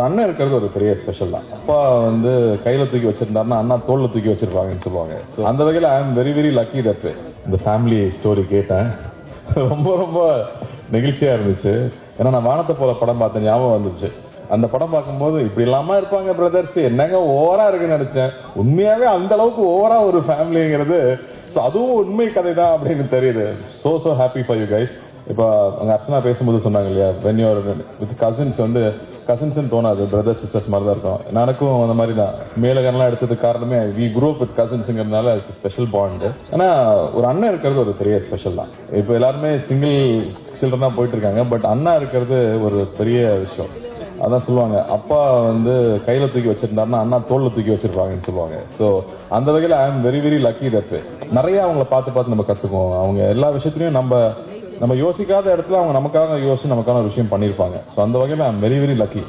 அண்ணன் இருக்கிறது ஒரு பெரிய ஸ்பெஷல் தான். அப்பா வந்து கையில தூக்கி வச்சிருந்தாருன்னா அண்ணா தோல்ல தூக்கி வச்சிருப்பாங்கன்னு சொல்லுவாங்க. ஸோ அந்த வகையில் I am very very lucky that இந்த ஃபேமிலி ஸ்டோரி கேட்டேன். ரொம்ப ரொம்ப நெகிழ்ச்சியா இருந்துச்சு. ஏன்னா நான் வானத்தை போல படம் பார்த்த ஞாபகம் வந்துச்சு. அந்த படம் பார்க்கும்போது இப்படி இல்லாம இருப்பாங்க பிரதர்ஸ், என்னங்க ஓவரா இருக்குன்னு நினைச்சேன். உண்மையாவே அந்த அளவுக்கு ஓவரா ஒரு ஃபேமிலிங்கிறது, அதுவும் உண்மை கதை தான் அப்படின்னு தெரியுது. So happy for you guys. இப்போ அங்க அர்ச்சனா பேசும்போது சொன்னாங்க இல்லையா, when you are with cousins வந்து கசின்ஸ்ன்னு தோணாது, பிரதர் சிஸ்டர்ஸ் மாதிரி தான் இருக்கும். எனக்கும் அந்த மாதிரி தான். மேலகன்லாம் எடுத்ததுக்கு காரணமே வி குரோ அப் வித் கசின்ஸுங்கிறதுனால இட்ஸ் ஸ்பெஷல் பாண்ட். ஏன்னா ஒரு அண்ணன் இருக்கிறது ஒரு பெரிய ஸ்பெஷல் தான். இப்போ எல்லாருமே சிங்கிள் சில்ட்ரனா போயிட்டு இருக்காங்க, பட் அண்ணா இருக்கிறது ஒரு பெரிய விஷயம். அதான் சொல்லுவாங்க, அப்பா வந்து கையில தூக்கி வச்சிருந்தாருன்னா அண்ணா தோல்ல தூக்கி வச்சிருப்பாங்கன்னு சொல்லுவாங்க. ஸோ அந்த வகையில் I am very very lucky that நிறைய அவங்கள பார்த்து நம்ம கத்துக்குவோம். அவங்க எல்லா விஷயத்திலையும் நம்ம யோசிக்காத இடத்துல அவங்க நமக்காக யோசிச்சு நமக்கான ஒரு விஷயம் பண்ணியிருப்பாங்க. ஸோ அந்த வகையில் I am very very lucky.